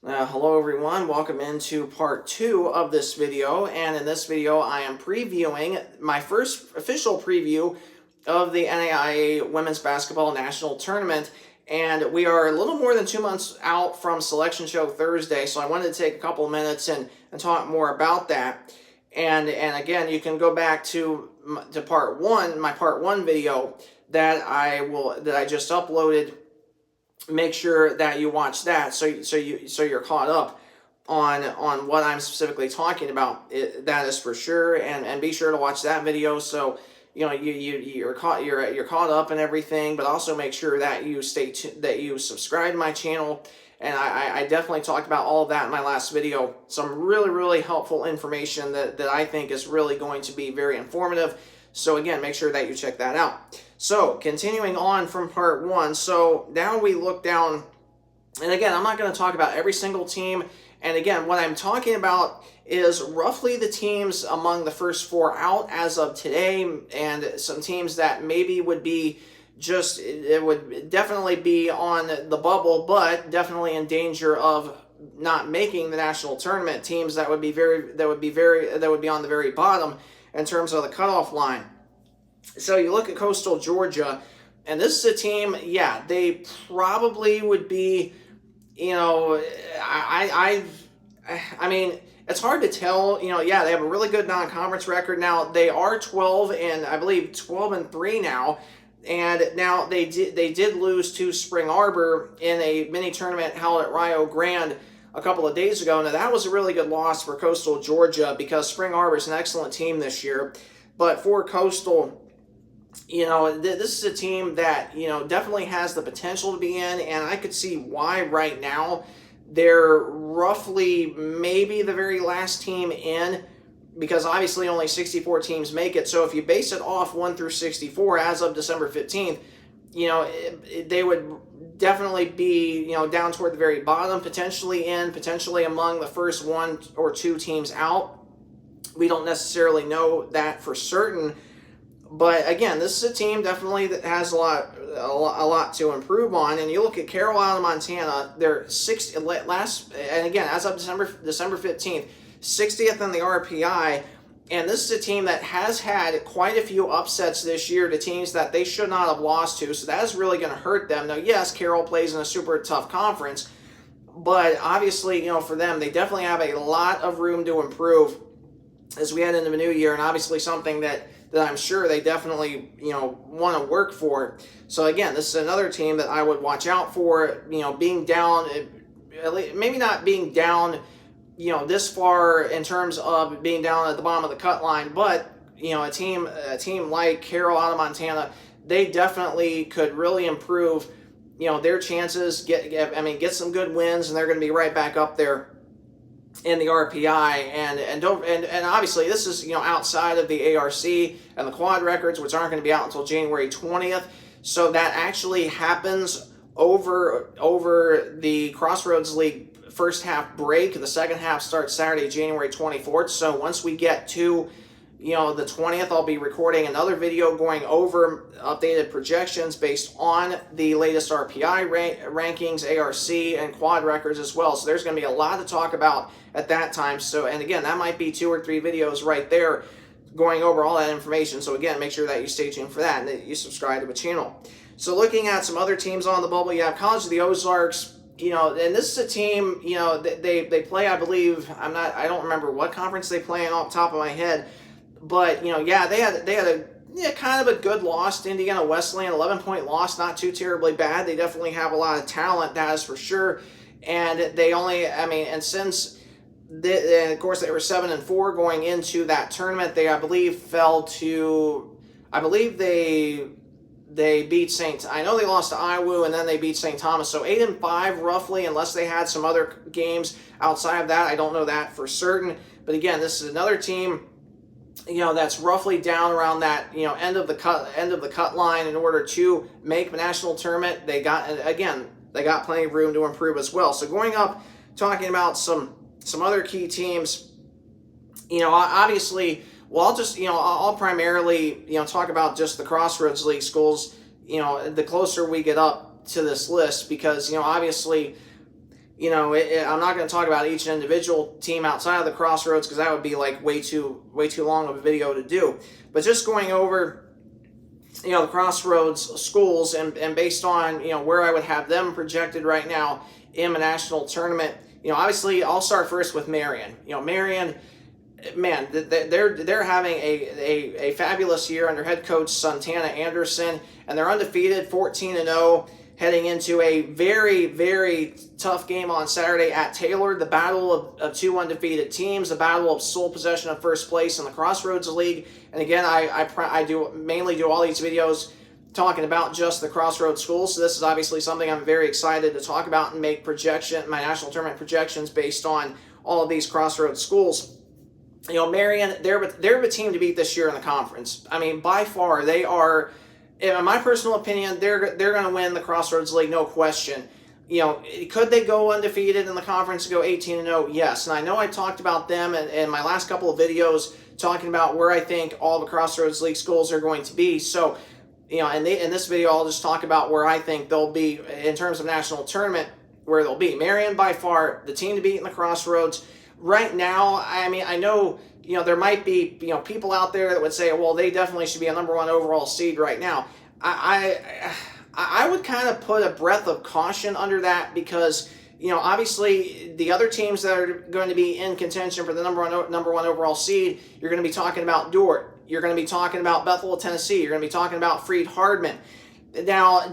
Hello everyone, welcome into part 2 of this video, and in this video I am previewing my first official preview of the NAIA Women's Basketball National Tournament, and we are a little more than 2 months out from Selection Show Thursday, so I wanted to take a couple of minutes and talk more about that. And again, you can go back to part 1, my part 1 video that I just uploaded. Make sure that you watch that so you're caught up on what I'm specifically talking about. That is for sure, and be sure to watch that video so you're caught up and everything. But also make sure that you that you subscribe to my channel. And I definitely talked about all of that in my last video. Some really helpful information that I think is really going to be very informative. So again, make sure that you check that out. So continuing on from part 1, so now we look down, and again, I'm not going to talk about every single team. And again, what I'm talking about is roughly the teams among the first 4 out as of today, and some teams that maybe would be it would definitely be on the bubble, but definitely in danger of not making the national tournament. Teams that would be on the very bottom in terms of the cutoff line. So you look at Coastal Georgia, and this is a team, yeah, they probably would be, I mean, it's hard to tell, yeah, they have a really good non-conference record. Now, they are 12 and I believe 12-3 now, and now they did lose to Spring Arbor in a mini tournament held at Rio Grande a couple of days ago. Now, that was a really good loss for Coastal Georgia because Spring Arbor is an excellent team this year. But for Coastal, this is a team that, definitely has the potential to be in, and I could see why right now they're roughly maybe the very last team in, because obviously only 64 teams make it. So if you base it off 1 through 64 as of December 15th, they would definitely be, down toward the very bottom, potentially among the first 1 or 2 teams out. We don't necessarily know that for certain. But again, this is a team definitely that has a lot to improve on. And you look at Carolina, Montana, they're and again, as of December 15th, 60th in the RPI. And this is a team that has had quite a few upsets this year to teams that they should not have lost to. So that is really going to hurt them. Now, yes, Carroll plays in a super tough conference, but obviously, for them, they definitely have a lot of room to improve as we head into the new year, and obviously something that I'm sure they definitely, want to work for. So again, this is another team that I would watch out for, being down, maybe not being down, this far in terms of being down at the bottom of the cut line, but, a team like Carolina, Montana, they definitely could really improve, their chances, get some good wins, and they're going to be right back up there in the RPI, and obviously this is outside of the ARC and the quad records, which aren't going to be out until January 20th. So that actually happens over the Crossroads League first half break. The second half starts Saturday, January 24th. So once we get to the 20th, I'll be recording another video going over updated projections based on the latest RPI rankings, ARC, and quad records as well. So there's going to be a lot to talk about at that time. So, and again, that might be 2 or 3 videos right there going over all that information. So again, make sure that you stay tuned for that and that you subscribe to the channel. So looking at some other teams on the bubble, you have College of the Ozarks. And this is a team, they play, I believe, I don't remember what conference they play in off the top of my head. But, yeah, they had a kind of a good loss to Indiana Wesleyan, 11-point loss, not too terribly bad. They definitely have a lot of talent, that is for sure. And they only, and since, and of course, they were 7-4 going into that tournament, they, I believe, fell to, they beat I know they lost to IWU, and then they beat St. Thomas. So 8-5 roughly, unless they had some other games outside of that. I don't know that for certain. But again, this is another team, that's roughly down around that, end of the cut line in order to make the national tournament. They got plenty of room to improve as well. So going up, talking about some other key teams, obviously, well, I'll primarily, talk about just the Crossroads League schools, the closer we get up to this list, because, obviously, I'm not going to talk about each individual team outside of the Crossroads because that would be like way too long of a video to do. But just going over, the Crossroads schools and based on, where I would have them projected right now in a national tournament. Obviously I'll start first with Marion. Marion, man, they're having a fabulous year under head coach Santana Anderson, and they're undefeated, 14-0. Heading into a very, very tough game on Saturday at Taylor, the battle of two undefeated teams, the battle of sole possession of first place in the Crossroads League. And again, I mainly do all these videos talking about just the Crossroads schools, so this is obviously something I'm very excited to talk about and make my national tournament projections based on all of these Crossroads schools. Marion, they're the team to beat this year in the conference. I mean, by far, they are. In my personal opinion, they're going to win the Crossroads League, no question. Could they go undefeated in the conference and go 18-0? Yes. And I know I talked about them in my last couple of videos, talking about where I think all the Crossroads League schools are going to be. So, in this video, I'll just talk about where I think they'll be in terms of national tournament, where they'll be. Marion, by far, the team to beat in the Crossroads. Right now, I mean, I know, there might be, people out there that would say, well, they definitely should be a number 1 overall seed right now. I would kind of put a breath of caution under that because, obviously the other teams that are going to be in contention for the number one overall seed, you're going to be talking about Dordt. You're going to be talking about Bethel, Tennessee. You're going to be talking about Freed-Hardman. Now,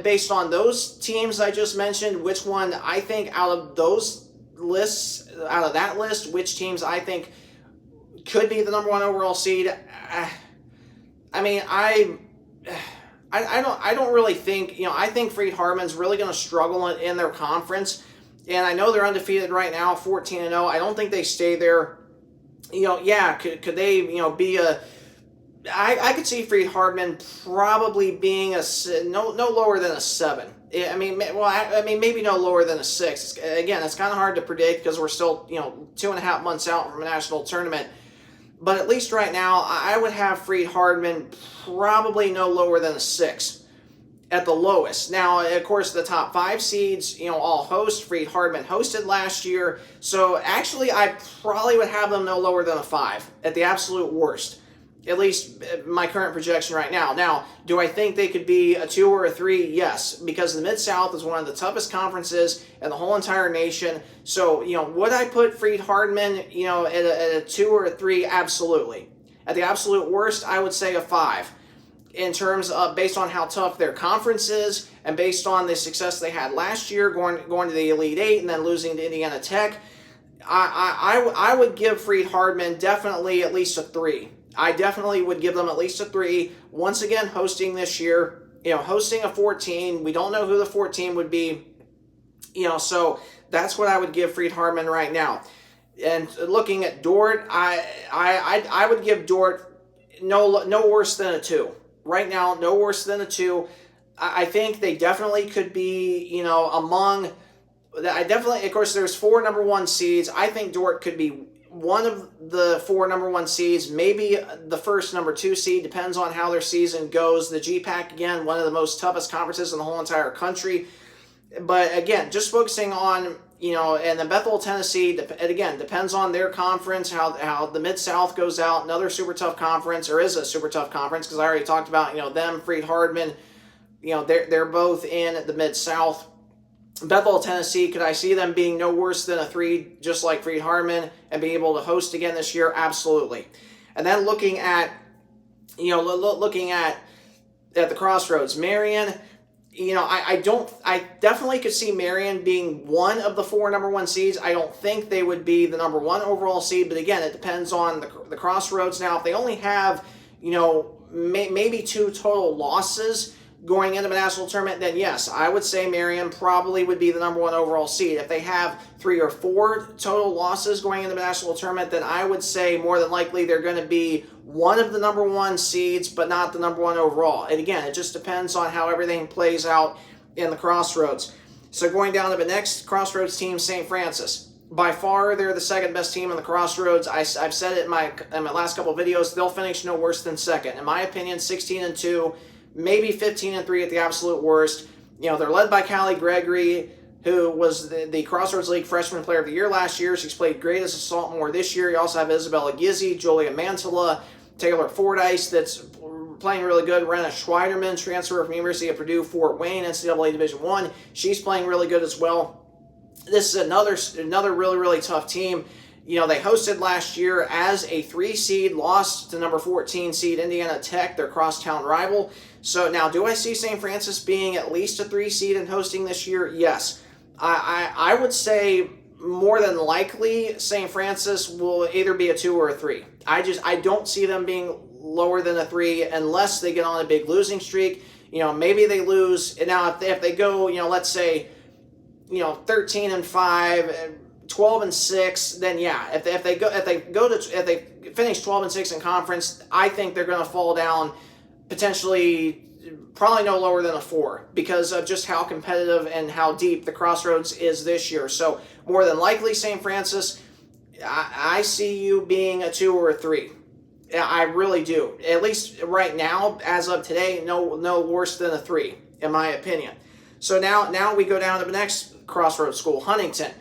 based on those teams I just mentioned, which one I think out of that list, which teams I think could be the number 1 overall seed? I mean, I don't really think, I think Freed-Hardman's really going to struggle in their conference, and I know they're undefeated right now, 14-0. I don't think they stay there. Could they, be a? I could see Freed-Hardman probably being no lower than a 7. I mean, maybe no lower than a 6. Again, it's kind of hard to predict because we're still, 2.5 months out from a national tournament. But at least right now, I would have Freed-Hardman probably no lower than a 6 at the lowest. Now, of course, the top 5 seeds, all host. Freed-Hardman hosted last year. So actually, I probably would have them no lower than a 5 at the absolute worst. At least my current projection right now. Now, do I think they could be a 2 or a 3? Yes, because the Mid-South is one of the toughest conferences in the whole entire nation. So, would I put Freed-Hardman, at a 2 or a 3? Absolutely. At the absolute worst, I would say a 5. In terms of based on how tough their conference is and based on the success they had last year, going to the Elite 8 and then losing to Indiana Tech, I would give Freed-Hardman definitely at least a 3. I definitely would give them at least a 3. Once again, hosting this year, hosting a 14. We don't know who the 14 would be, so that's what I would give Freed-Hardman right now. And looking at Dordt, I would give Dordt no worse than a 2. Right now, no worse than a 2. I think they definitely could be, among. Of course, there's 4 number 1 seeds. I think Dordt could be one of the 4 number 1 seeds, maybe the first number 2 seed, depends on how their season goes. The GPAC, again, one of the most toughest conferences in the whole entire country. But again, just focusing on, and then Bethel, Tennessee, it again depends on their conference, how the Mid-South goes out, another super tough conference, or is a super tough conference, because I already talked about, them, Freed-Hardman, they're both in the Mid-South. Bethel, Tennessee, could I see them being no worse than a 3, just like Freed-Hardman, and be able to host again this year? Absolutely. And then looking at the Crossroads, Marion, I definitely could see Marion being one of the 4 number 1 seeds. I don't think they would be the number 1 overall seed, but again, it depends on the Crossroads. Now, if they only have, maybe 2 total losses going into the national tournament, then yes, I would say Marion probably would be the number 1 overall seed. If they have 3 or 4 total losses going into the national tournament, then I would say more than likely they're going to be one of the number 1 seeds, but not the number 1 overall. And again, it just depends on how everything plays out in the Crossroads. So going down to the next Crossroads team, St. Francis. By far, they're the second best team in the Crossroads. I've said it in my last couple of videos. They'll finish no worse than second. In my opinion, 16-2. Maybe 15-3 at the absolute worst. They're led by Callie Gregory. who was the Crossroads League Freshman Player of the Year last year. She's played great as a sophomore this year. You also have Isabella Gizzi, Julia Mantilla, Taylor Fordyce that's playing really good. Renna Schweiderman, transfer from University of Purdue, Fort Wayne, NCAA Division I. She's playing really good as well. This is another really, really tough team. They hosted last year as a 3 seed, lost to number 14 seed Indiana Tech, their crosstown rival. So now, do I see St. Francis being at least a 3 seed and hosting this year? Yes. I would say more than likely St. Francis will either be a 2 or a 3. I don't see them being lower than a 3 unless they get on a big losing streak. Maybe they lose. Now, if they go, let's say, 13-5, 12-6, then yeah. If they finish 12-6 in conference, I think they're going to fall down potentially. Probably no lower than a 4 because of just how competitive and how deep the Crossroads is this year. So more than likely, St. Francis, I see you being a 2 or a 3. I really do. At least right now, as of today, no worse than a 3, in my opinion. So now we go down to the next Crossroads school, Huntington.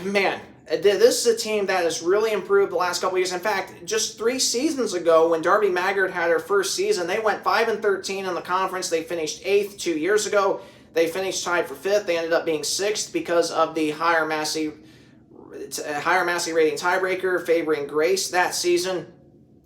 Man, this is a team that has really improved the last couple of years. In fact, just 3 seasons ago, when Darby Maggard had her first season, they went 5-13 in the conference. They finished 8th 2 years ago. They finished tied for 5th. They ended up being 6th because of the higher Massey rating tiebreaker favoring Grace that season.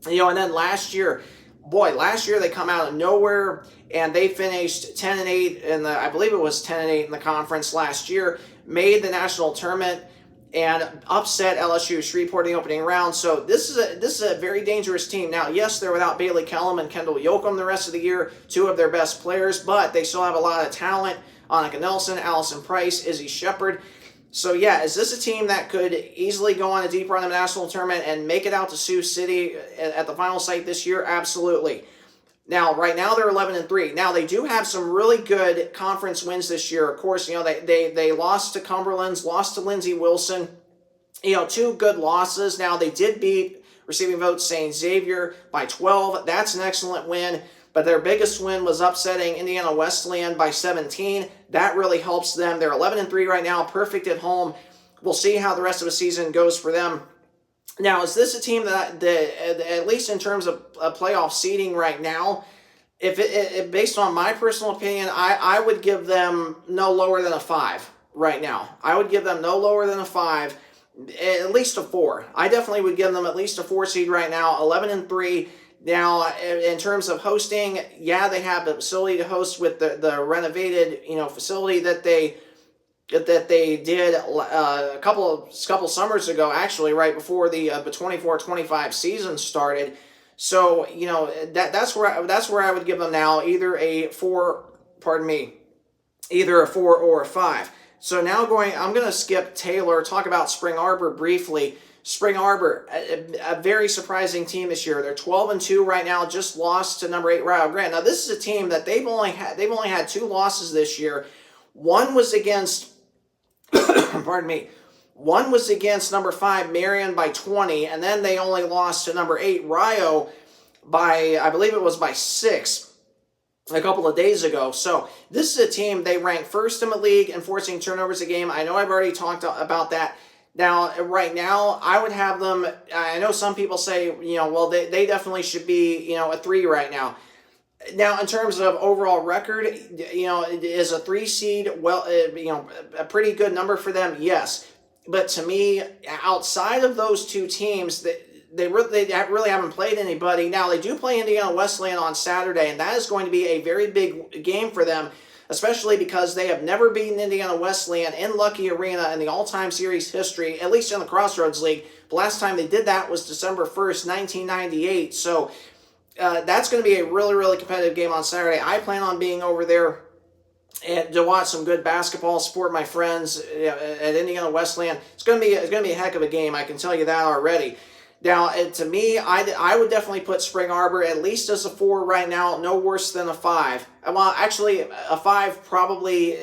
And then last year they come out of nowhere and they finished 10-8 I believe it was 10-8 in the conference last year. Made the national tournament and upset LSU Shreveport in the opening round. So this is a very dangerous team. Now, yes, they're without Bailey Kellum and Kendall Yoakum the rest of the year, 2 of their best players, but they still have a lot of talent. Annika Nelson, Allison Price, Izzy Shepard. So yeah, is this a team that could easily go on a deep run in the national tournament and make it out to Sioux City at the final site this year? Absolutely. Now, right now they're 11-3. Now they do have some really good conference wins this year. Of course, they lost to Cumberland's, lost to Lindsey Wilson. 2 good losses. Now they did beat receiving votes St. Xavier by 12. That's an excellent win. But their biggest win was upsetting Indiana Wesleyan by 17. That really helps them. They're 11-3 right now, perfect at home. We'll see how the rest of the season goes for them. Now, is this a team that at least in terms of playoff seeding right now, if based on my personal opinion, I would give them no lower than a 5 right now. I would give them no lower than a 5, at least a 4. I definitely would give them at least a 4 seed right now, 11-3. Now, in terms of hosting, yeah, they have the facility to host with the renovated, facility that they did a couple summers ago, actually, right before the 24-25 season started. So that's where I would give them now either a 4 or a 5. So now I'm going to skip Taylor, talk about Spring Arbor briefly. Spring Arbor, a very surprising team this year. They're 12-2 right now, just lost to number 8 Rio Grande. Now this is a team that they've only had 2 losses this year. One was against One was against number 5 Marion by 20, and then they only lost to number 8 Rio by, I believe it was by 6 a couple of days ago. So this is a team, they rank first in the league in forcing turnovers a game. I know I've already talked about that. Now, right now, I would have them, I know some people say, well, they definitely should be, a 3 right now. Now, in terms of overall record, is a 3 seed, well, a pretty good number for them? Yes. But to me, outside of those 2 teams, they really haven't played anybody. Now, they do play Indiana Wesleyan on Saturday, and that is going to be a very big game for them, especially because they have never beaten Indiana Wesleyan in Lucky Arena in the all-time series history, at least in the Crossroads League. The last time they did that was December 1st, 1998. So that's going to be a really, really competitive game on Saturday. I plan on being over there and to watch some good basketball, support my friends at Indiana Wesleyan. It's going to be a heck of a game. I can tell you that already. Now, to me, I would definitely put Spring Arbor at least as a 4 right now, no worse than a 5. Well, actually, a 5 probably,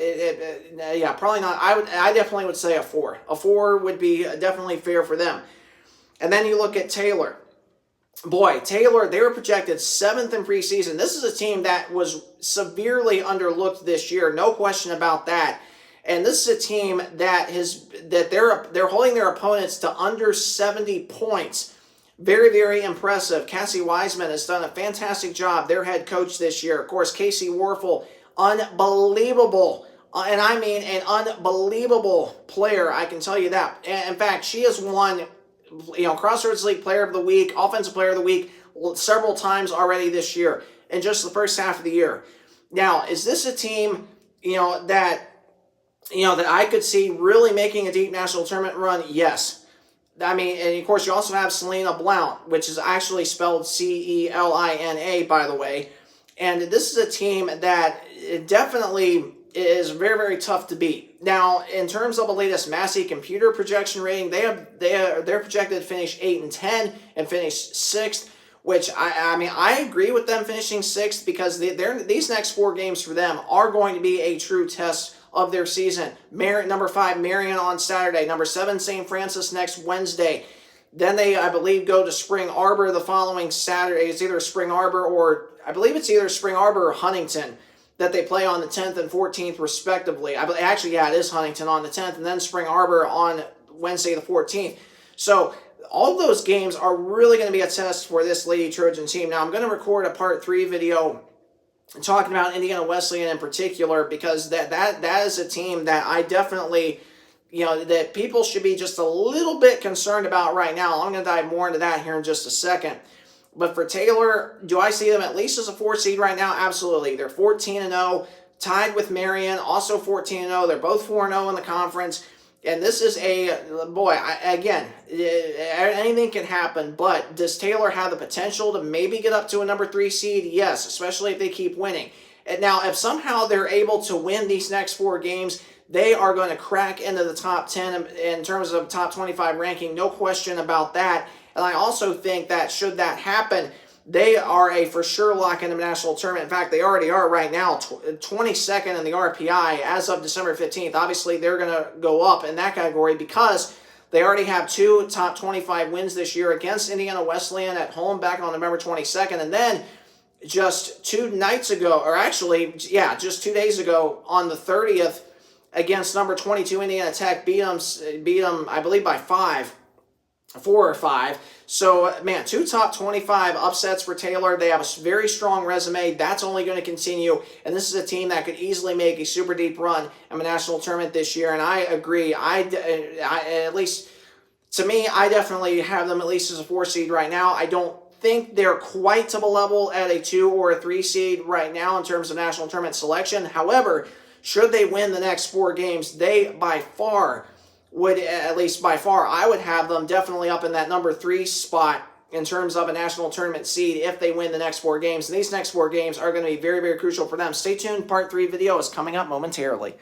probably not. I definitely would say a 4. A 4 would be definitely fair for them. And then you look at Taylor. Boy, Taylor, they were projected 7th in preseason. This is a team that was severely underlooked this year, no question about that. And this is a team that they're holding their opponents to under 70 points. Very, very impressive. Cassie Wiseman has done a fantastic job, their head coach this year. Of course, Casey Warfel, unbelievable. And I mean an unbelievable player, I can tell you that. And in fact, she has won, Crossroads League Player of the Week, Offensive Player of the Week several times already this year in just the first half of the year. Now, is this a team, that I could see really making a deep national tournament run? Yes. I mean, and of course, you also have Selena Blount, which is actually spelled Celina, by the way. And this is a team that definitely is very, very tough to beat. Now, in terms of the latest Massey computer projection rating, they're projected to finish 8-10 and finish 6th, which I agree with them finishing 6th because these next 4 games for them are going to be a true test of their season. Number 5, Marion on Saturday. Number 7, St. Francis next Wednesday. Then they, I believe, go to Spring Arbor the following Saturday. It's either Spring Arbor or Huntington that they play on the 10th and 14th respectively. It is Huntington on the 10th and then Spring Arbor on Wednesday the 14th. So all those games are really going to be a test for this Lady Trojan team. Now I'm going to record a part 3 video talking about Indiana Wesleyan in particular because that is a team that I definitely, that people should be just a little bit concerned about right now. I'm going to dive more into that here in just a second. But for Taylor, do I see them at least as a 4 seed right now? Absolutely. They're 14-0, tied with Marion, also 14-0. They're both 4-0 in the conference. And this is again, anything can happen, but does Taylor have the potential to maybe get up to a number 3 seed? Yes, especially if they keep winning. And now, if somehow they're able to win these next 4 games, they are going to crack into the top 10 in terms of top 25 ranking, no question about that. And I also think that should that happen, they are a for sure lock in the national tournament. In fact, they already are right now, 22nd in the RPI as of December 15th. Obviously, they're going to go up in that category because they already have 2 top 25 wins this year against Indiana Wesleyan at home back on November 22nd. And then just 2 nights ago, or actually, just 2 days ago on the 30th against number 22 Indiana Tech, beat them, I believe, by 4 or 5. So, man, 2 top 25 upsets for Taylor. They have a very strong resume. That's only going to continue. And this is a team that could easily make a super deep run in the national tournament this year. And I agree. At least, to me, I definitely have them at least as a 4 seed right now. I don't think they're quite to the level at a 2 or a 3 seed right now in terms of national tournament selection. However, should they win the next 4 games, they by far I would have them definitely up in that number 3 spot in terms of a national tournament seed if they win the next 4 games. And these next 4 games are going to be very, very crucial for them. Stay tuned. Part 3 video is coming up momentarily.